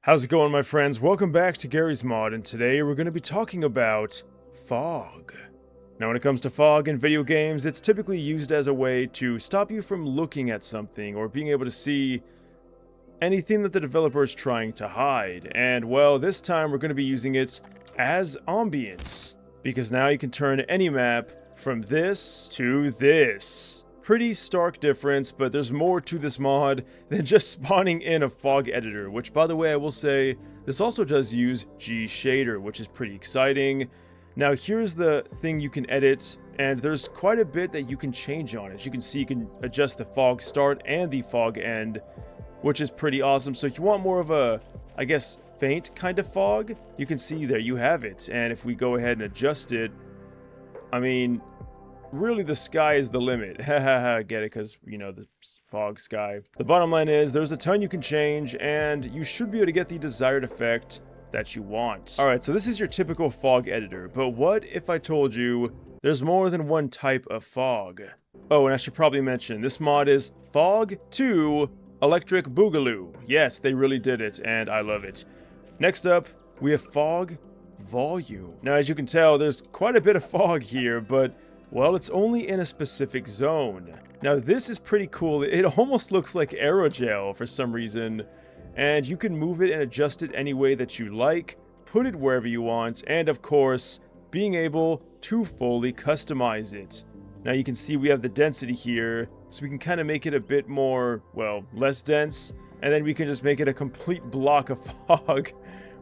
How's it going, my friends? Welcome back to Garry's Mod, and today we're going to be talking about fog. Now, when it comes to fog in video games, it's typically used as a way to stop you from looking at something or being able to see anything that the developer is trying to hide. And, well, this time we're going to be using it as ambience, because now you can turn any map from this to this. Pretty stark difference, but there's more to this mod than just spawning in a fog editor, which, by the way, I will say, this also does use G shader, which is pretty exciting. Now, here's the thing you can edit, and there's quite a bit that you can change on it. As you can see, you can adjust the fog start and the fog end, which is pretty awesome. So if you want more of a, I guess, faint kind of fog, you can see there you have it. And if we go ahead and adjust it, I mean, really, the sky is the limit. Haha, get it? Because, you know, the fog sky. The bottom line is, there's a ton you can change, and you should be able to get the desired effect that you want. Alright, so this is your typical fog editor, but what if I told you there's more than one type of fog? Oh, and I should probably mention, this mod is Fog 2 Electric Boogaloo. Yes, they really did it, and I love it. Next up, we have Fog Volume. Now, as you can tell, there's quite a bit of fog here, but well, it's only in a specific zone. Now, this is pretty cool. It almost looks like aerogel for some reason, and you can move it and adjust it any way that you like, put it wherever you want, and of course, being able to fully customize it. Now, you can see we have the density here, so we can kind of make it a bit more, well, less dense, and then we can just make it a complete block of fog,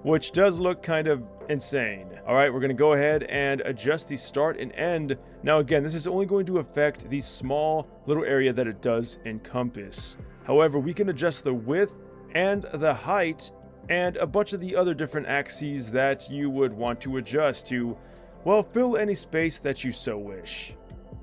which does look kind of insane. Alright, we're going to go ahead and adjust the start and end. Now again, this is only going to affect the small little area that it does encompass. However, we can adjust the width and the height and a bunch of the other different axes that you would want to adjust to, well, fill any space that you so wish.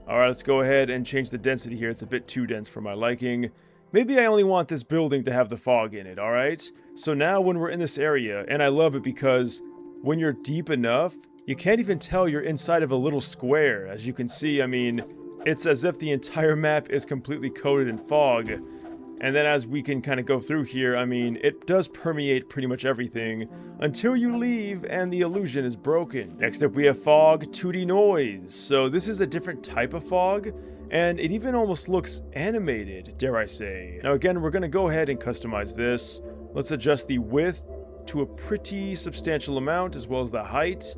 Alright, let's go ahead and change the density here. It's a bit too dense for my liking. Maybe I only want this building to have the fog in it, alright? So now when we're in this area, and I love it because when you're deep enough, you can't even tell you're inside of a little square. As you can see, I mean, it's as if the entire map is completely coated in fog. And then as we can kind of go through here, I mean, it does permeate pretty much everything until you leave and the illusion is broken. Next up, we have Fog 2D Noise. So this is a different type of fog, and it even almost looks animated, dare I say. Now again, we're going to go ahead and customize this. Let's adjust the width to a pretty substantial amount, as well as the height.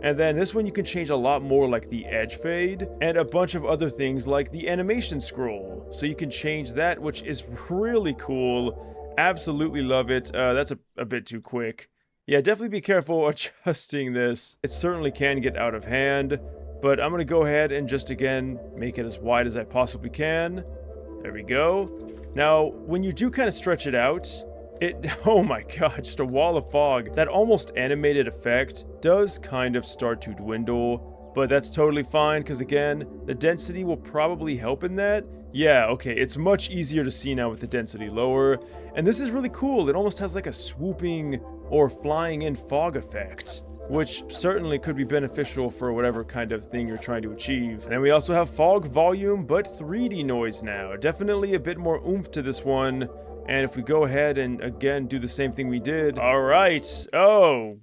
And then this one you can change a lot more, like the edge fade, and a bunch of other things like the animation scroll. So you can change that, which is really cool. Absolutely love it. That's a bit too quick. Yeah, definitely be careful adjusting this. It certainly can get out of hand, but I'm going to go ahead and just, again, make it as wide as I possibly can. There we go. Now, when you do kind of stretch it out, oh my god, just a wall of fog. That almost animated effect does kind of start to dwindle, but that's totally fine, because again, the density will probably help in that. Yeah, okay, it's much easier to see now with the density lower, and this is really cool. It almost has like a swooping or flying in fog effect, which certainly could be beneficial for whatever kind of thing you're trying to achieve. And then we also have Fog Volume, but 3D Noise now. Definitely a bit more oomph to this one. And if we go ahead and, again, do the same thing we did. Alright. Oh,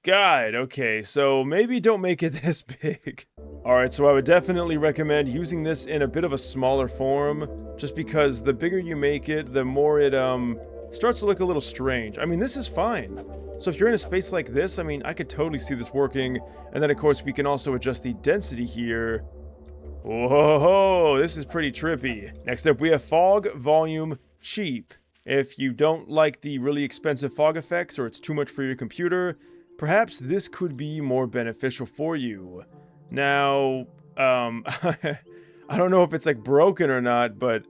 God. Okay, so maybe don't make it this big. Alright, so I would definitely recommend using this in a bit of a smaller form, just because the bigger you make it, the more it starts to look a little strange. I mean, this is fine. So if you're in a space like this, I mean, I could totally see this working. And then, of course, we can also adjust the density here. Whoa, this is pretty trippy. Next up, we have Fog Volume Cheap. If you don't like the really expensive fog effects, or it's too much for your computer, perhaps this could be more beneficial for you. Now, I don't know if it's like broken or not, but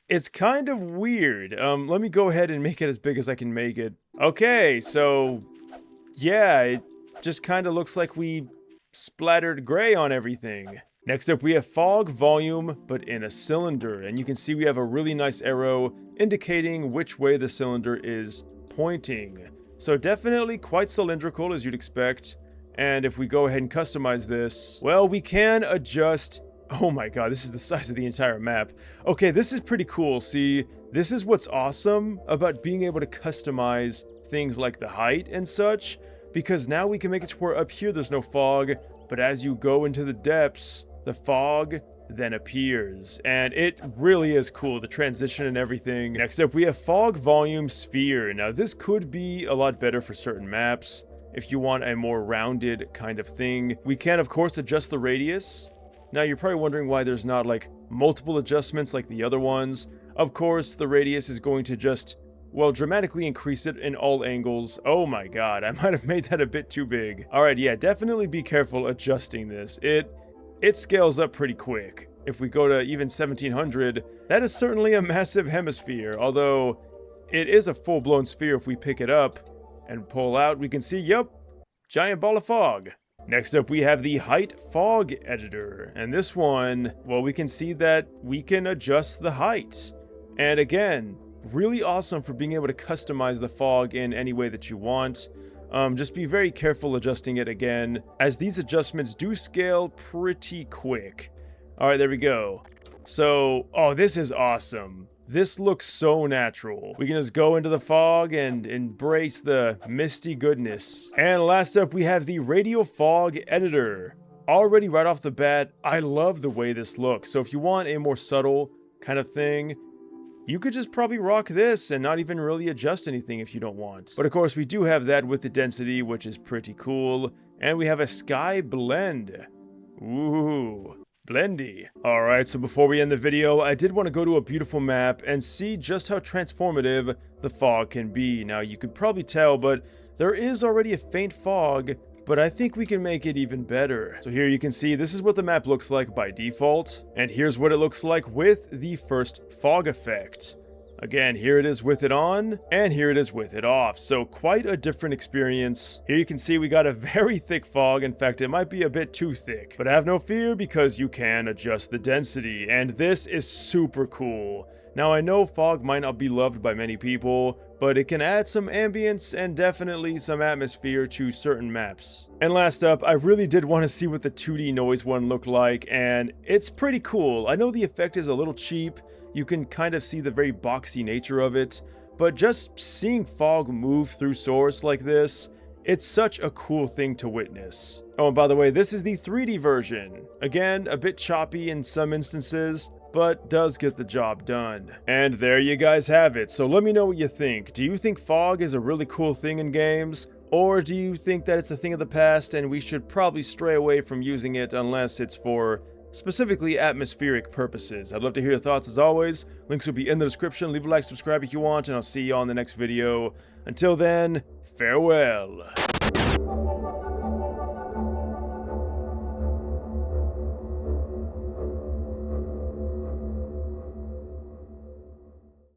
it's kind of weird. Let me go ahead and make it as big as I can make it. Okay, so yeah, it just kind of looks like we splattered gray on everything. Next up, we have Fog Volume, but in a cylinder. And you can see we have a really nice arrow indicating which way the cylinder is pointing. So definitely quite cylindrical, as you'd expect. And if we go ahead and customize this, well, we can adjust Oh my god, this is the size of the entire map. Okay, this is pretty cool. See, this is what's awesome about being able to customize things like the height and such, because now we can make it to where up here there's no fog, but as you go into the depths, the fog then appears, and it really is cool, the transition and everything. Next up, we have Fog Volume Sphere. Now, this could be a lot better for certain maps, if you want a more rounded kind of thing. We can, of course, adjust the radius. Now, you're probably wondering why there's not, like, multiple adjustments like the other ones. Of course, the radius is going to just, well, dramatically increase it in all angles. Oh my god, I might have made that a bit too big. Alright, yeah, definitely be careful adjusting this. It scales up pretty quick. If we go to even 1700, that is certainly a massive hemisphere, although it is a full-blown sphere. If we pick it up and pull out, we can see, yep, giant ball of fog. Next up, we have the Height Fog Editor, and this one, well, we can see that we can adjust the height. And again, really awesome for being able to customize the fog in any way that you want. Just be very careful adjusting it again, as these adjustments do scale pretty quick. Alright, there we go. So, oh, this is awesome. This looks so natural. We can just go into the fog and embrace the misty goodness. And last up, we have the Radial Fog Editor. Already right off the bat, I love the way this looks. So if you want a more subtle kind of thing, you could just probably rock this and not even really adjust anything if you don't want. But of course, we do have that with the density, which is pretty cool. And we have a Sky Blend. Ooh, blendy. Alright, so before we end the video, I did want to go to a beautiful map and see just how transformative the fog can be. Now, you could probably tell, but there is already a faint fog, but I think we can make it even better. So here you can see this is what the map looks like by default, and here's what it looks like with the first fog effect. Again, here it is with it on, and here it is with it off, so quite a different experience. Here you can see we got a very thick fog. In fact, it might be a bit too thick, but have no fear because you can adjust the density, and this is super cool. Now, I know fog might not be loved by many people, but it can add some ambience and definitely some atmosphere to certain maps. And last up, I really did want to see what the 2D noise one looked like, and it's pretty cool. I know the effect is a little cheap. You can kind of see the very boxy nature of it, but just seeing fog move through source like this, it's such a cool thing to witness. Oh, and by the way, this is the 3D version. Again, a bit choppy in some instances, but does get the job done. And there you guys have it. So let me know what you think. Do you think fog is a really cool thing in games? Or do you think that it's a thing of the past and we should probably stray away from using it unless it's for specifically atmospheric purposes? I'd love to hear your thoughts as always. Links will be in the description. Leave a like, subscribe if you want, and I'll see you on the next video. Until then, farewell.